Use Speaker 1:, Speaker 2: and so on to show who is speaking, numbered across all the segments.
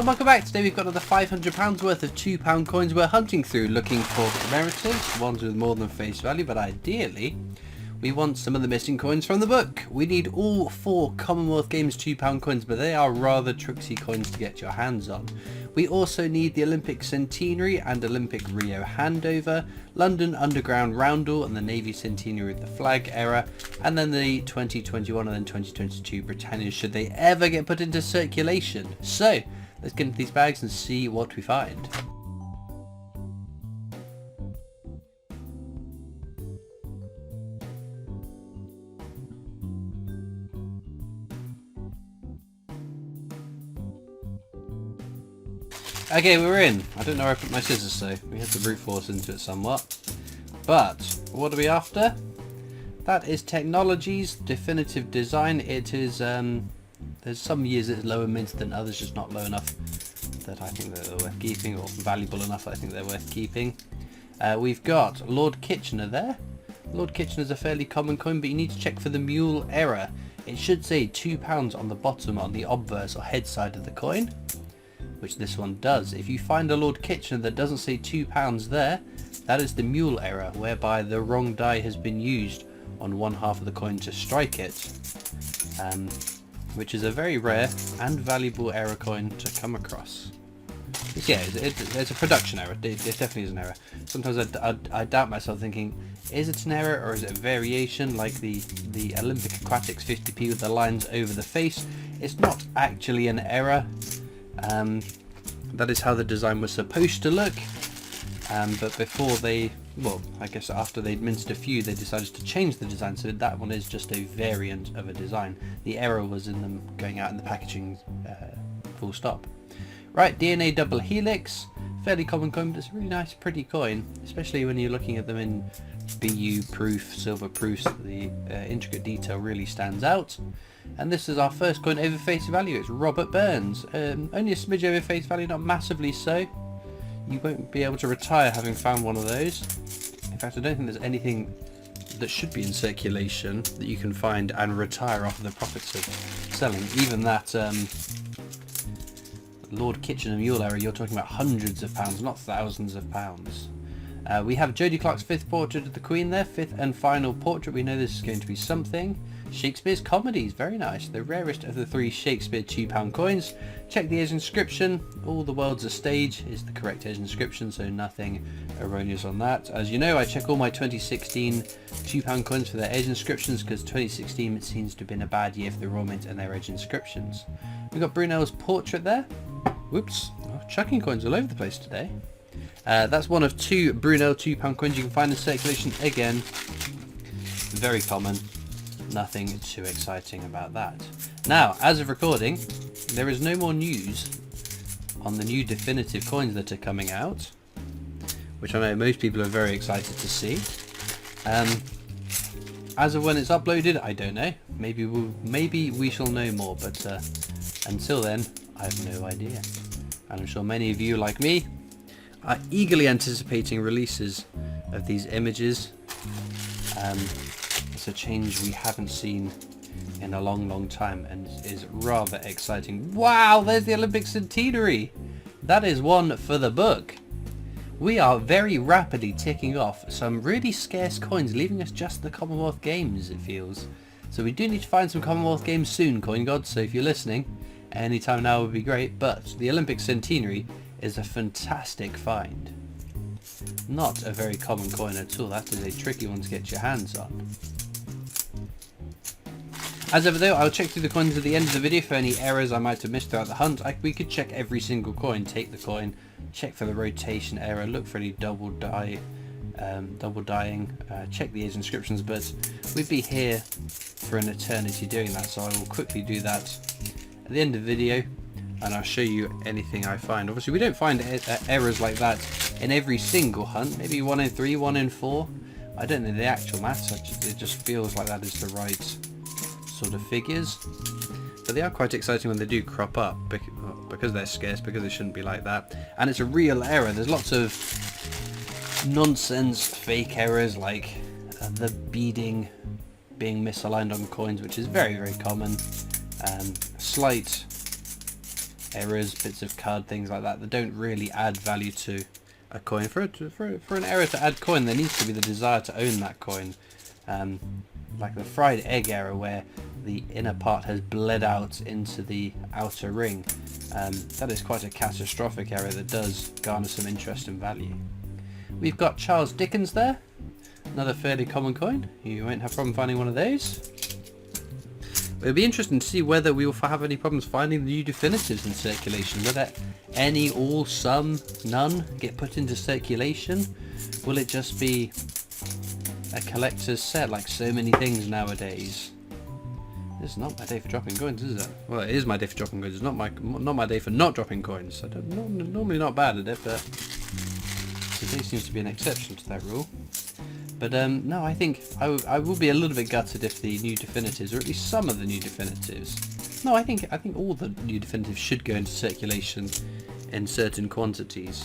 Speaker 1: Welcome back. Today we've got another £500 worth of £2 coins we're hunting through, looking for commemorative, ones with more than face value, but ideally we want some of the missing coins from the book. We need all 4 Commonwealth Games £2 coins, but they are rather tricksy coins to get your hands on. We also need the Olympic Centenary and Olympic Rio handover, London Underground Roundel and the Navy Centenary with the flag era, and then the 2021 and then 2022 Britannia should they ever get put into circulation. So let's get into these bags and see what we find. Okay, we're in. I don't know where I put my scissors, so we had to brute force into it somewhat. But what are we after? That is Technologies Definitive Design. It is, there's some years it's lower mint than others, just not low enough that I think that they're worth keeping, or valuable enough that I think they're worth keeping. We've got Lord Kitchener there. Lord Kitchener is a fairly common coin, but you need to check for the mule error. It should say £2 on the bottom on the obverse or head side of the coin, which this one does. If you find a Lord Kitchener that doesn't say £2 there, that is the mule error, whereby the wrong die has been used on one half of the coin to strike it, which is a very rare and valuable error coin to come across. Yeah, it's a production error. It definitely is an error. Sometimes I doubt myself, thinking, is it an error or is it a variation like the Olympic Aquatics 50p with the lines over the face? It's not actually an error. That is how the design was supposed to look, but before they, well, I guess after they'd minced a few, they decided to change the design, so that one is just a variant of a design. The error was in them going out in the packaging, full stop. Right, DNA double helix, fairly common coin, but it's a really nice pretty coin, especially when you're looking at them in BU proof, silver proofs. The intricate detail really stands out. And this is our first coin over face value. It's Robert Burns. Only a smidge over face value, not massively so. You won't be able to retire having found one of those. In fact, I don't think there's anything that should be in circulation that you can find and retire off of the profits of selling. Even that Lord Kitchener mule error, you're talking about hundreds of pounds, not thousands of pounds. We have Jodie Clark's 5th portrait of the Queen there, 5th and final portrait. We know this is going to be something. Shakespeare's Comedies, very nice. The rarest of the 3 Shakespeare £2 coins. Check the age inscription. All the world's a stage is the correct age inscription, so nothing erroneous on that. As you know, I check all my 2016 £2 coins for their age inscriptions, because 2016 seems to have been a bad year for the Royal Mint and their age inscriptions. We've got Brunel's portrait there. Whoops, oh, chucking coins all over the place today. That's one of 2 Brunel £2 coins you can find in circulation. Again, very common. Nothing too exciting about that. Now, as of recording, there is no more news on the new definitive coins that are coming out, which I know most people are very excited to see. As of when it's uploaded, I don't know. Maybe we shall know more, but until then, I have no idea. And I'm sure many of you, like me, are eagerly anticipating releases of these images. It's a change we haven't seen in a long time and is rather exciting. Wow, there's the Olympic Centenary. That is one for the book. We are very rapidly ticking off some really scarce coins, leaving us just the Commonwealth Games, it feels. So we do need to find some Commonwealth Games soon, Coin Gods, so if you're listening, anytime now would be great. But the Olympic Centenary is a fantastic find. Not a very common coin at all. That is a tricky one to get your hands on. As ever though, I'll check through the coins at the end of the video for any errors I might have missed throughout the hunt. We could check every single coin, take the coin, check for the rotation error, look for any double dyeing, check the age inscriptions, but we'd be here for an eternity doing that, so I will quickly do that at the end of the video and I'll show you anything I find. Obviously we don't find errors like that in every single hunt, maybe 1 in 3, 1 in 4. I don't know the actual maths, it just feels like that is the right sort of figures, but they are quite exciting when they do crop up, because they're scarce, because they shouldn't be like that, and it's a real error. There's lots of nonsense fake errors like the beading being misaligned on coins, which is very common, slight errors, bits of card, things like that don't really add value to a coin. For an error to add coin, there needs to be the desire to own that coin. Like the fried egg error, where the inner part has bled out into the outer ring. That is quite a catastrophic error that does garner some interest and value. We've got Charles Dickens there, another fairly common coin. You won't have a problem finding one of those. It'll be interesting to see whether we will have any problems finding the new definitives in circulation. Whether any, all, some, none get put into circulation. Will it just be a collector's set like so many things nowadays? It's not my day for dropping coins, is it? Well, it is my day for dropping coins. It's not my day for not dropping coins. Normally not bad at it, but today seems to be an exception to that rule. But no, I think I will be a little bit gutted if the new definitives, or at least some of the new definitives. No, I think all the new definitives should go into circulation in certain quantities.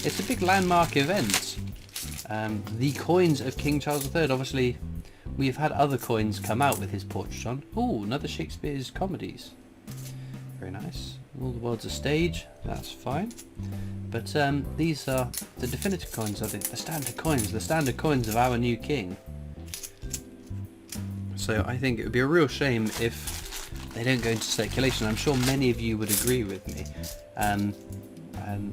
Speaker 1: It's a big landmark event. The coins of King Charles III. Obviously, we've had other coins come out with his portrait on. Oh, another Shakespeare's comedies. Very nice. All the World's a Stage. That's fine. But these are the definitive coins, are the standard coins of our new king. So I think it would be a real shame if they don't go into circulation. I'm sure many of you would agree with me. And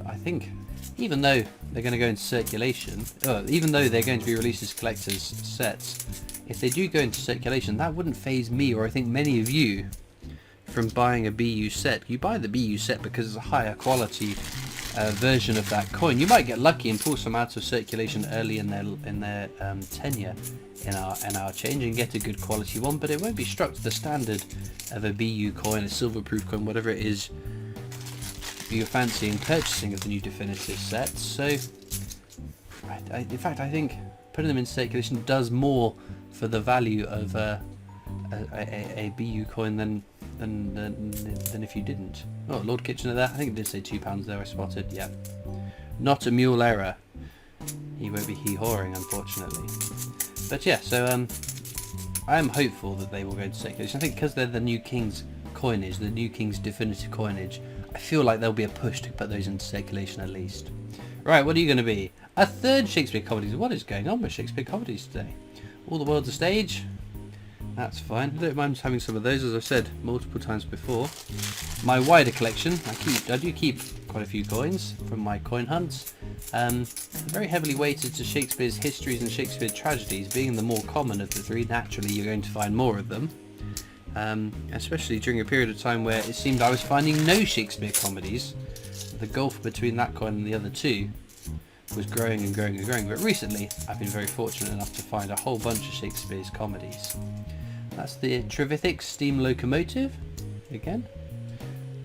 Speaker 1: I think even though they're going to go into circulation, even though they're going to be released as collector's sets, if they do go into circulation, that wouldn't faze me, or I think many of you, from buying a BU set. You buy the BU set because it's a higher quality version of that coin. You might get lucky and pull some out of circulation early in their tenure in our change and get a good quality one, but it won't be struck to the standard of a BU coin, a silver proof coin, whatever it is you're fancying purchasing of the new definitive sets. So in fact I think putting them in circulation does more for the value of a BU coin than if you didn't. Oh, Lord Kitchener there. I think it did say £2 there, I spotted. Yeah. Not a mule error. He won't be hee-hawing, unfortunately. But yeah, so I am hopeful that they will go into circulation. I think because they're the new King's coinage, the new King's definitive coinage, I feel like there'll be a push to put those into circulation at least. Right, what are you going to be? A third Shakespeare comedies. What is going on with Shakespeare comedies today? All the World's a Stage. That's fine. I don't mind having some of those, as I've said multiple times before. My wider collection, I do keep quite a few coins from my coin hunts. Very heavily weighted to Shakespeare's histories and Shakespeare tragedies, being the more common of the three. Naturally, you're going to find more of them. Especially during a period of time where it seemed I was finding no Shakespeare comedies. The gulf between that coin and the other two was growing and growing and growing. But recently, I've been very fortunate enough to find a whole bunch of Shakespeare's comedies. That's the Trevithick steam locomotive. Again,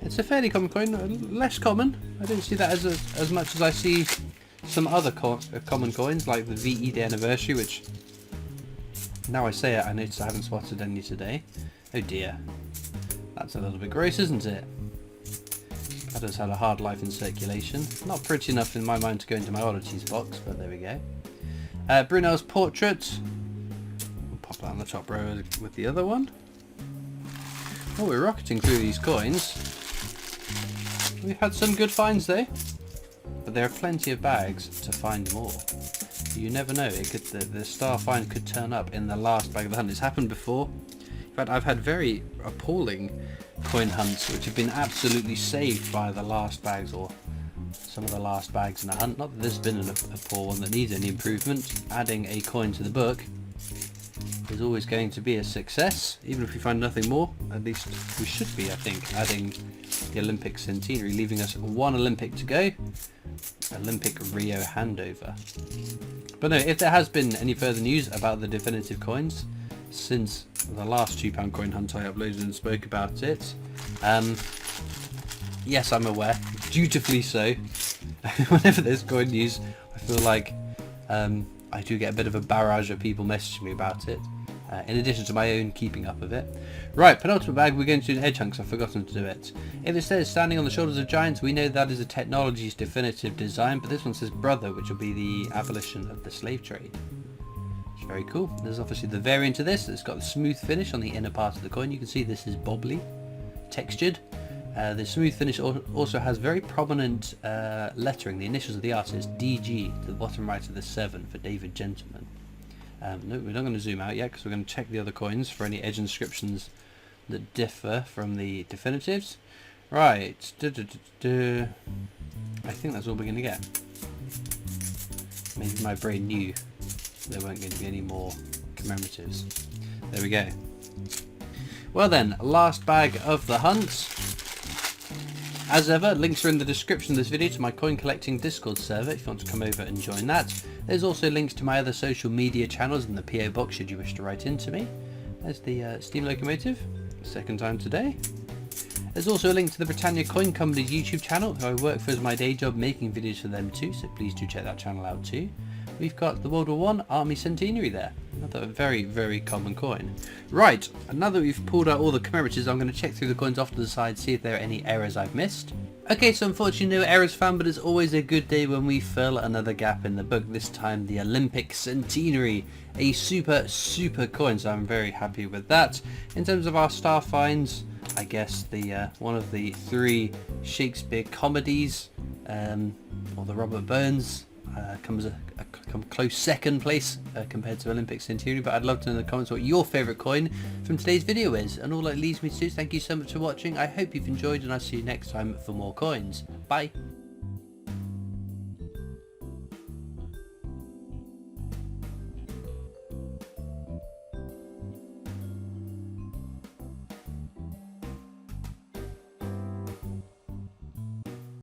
Speaker 1: it's a fairly common coin, less common. I don't see that as much as I see some other common coins like the VE Day Anniversary, which, now I say it, I notice I haven't spotted any today. Oh dear, that's a little bit gross, isn't it? That has had a hard life in circulation. Not pretty enough in my mind to go into my oddities box, but there we go. Brunel's portrait. Pop that on the top row with the other one. Oh, we're rocketing through these coins. We've had some good finds though, but there are plenty of bags to find more. You never know, the star find could turn up in the last bag of the hunt. It's happened before. In fact, I've had very appalling coin hunts which have been absolutely saved by the last bags, or some of the last bags in a hunt. Not that there's been a poor one that needs any improvement. Adding a coin to the book is always going to be a success, even if we find nothing more. At least we should be, I think, adding the Olympic centenary, leaving us one Olympic to go. Olympic Rio handover. But no, if there has been any further news about the definitive coins since the last £2 coin hunt I uploaded and spoke about it, yes, I'm aware, dutifully so. Whenever there's coin news, I feel like I do get a bit of a barrage of people messaging me about it, in addition to my own keeping up of it. Right, penultimate bag, we're going to do an edge hunt because I've forgotten to do it. If it says standing on the shoulders of giants, we know that is a technology's definitive design, but this one says brother, which will be the abolition of the slave trade. It's very cool. There's obviously the variant of this that's got the smooth finish on the inner part of the coin. You can see this is bobbly, textured, The smooth finish also has very prominent lettering, the initials of the artist, DG, to the bottom right of the 7 for David Gentleman. No, we're not going to zoom out yet because we're going to check the other coins for any edge inscriptions that differ from the definitives. Right, I think that's all we're going to get. Maybe my brain knew there weren't going to be any more commemoratives. There we go. Well then, last bag of the hunt. As ever, links are in the description of this video to my coin collecting Discord server if you want to come over and join that. There's also links to my other social media channels in the PO box should you wish to write into me. There's the steam locomotive, second time today. There's also a link to the Britannia Coin Company's YouTube channel, who I work for as my day job, making videos for them too, so please do check that channel out too. We've got the World War I Army Centenary there. Another very, very common coin. Right, now that we've pulled out all the commemoratives, I'm going to check through the coins off to the side, see if there are any errors I've missed. Okay, so unfortunately no errors found, but it's always a good day when we fill another gap in the book, this time the Olympic Centenary. A super, super coin, so I'm very happy with that. In terms of our star finds, I guess the one of the 3 Shakespeare comedies, or the Robert Burns, comes a close second place compared to Olympic Centenary, but I'd love to know in the comments what your favourite coin from today's video is. And all that leaves me to do is thank you so much for watching. I hope you've enjoyed, and I'll see you next time for more coins. Bye!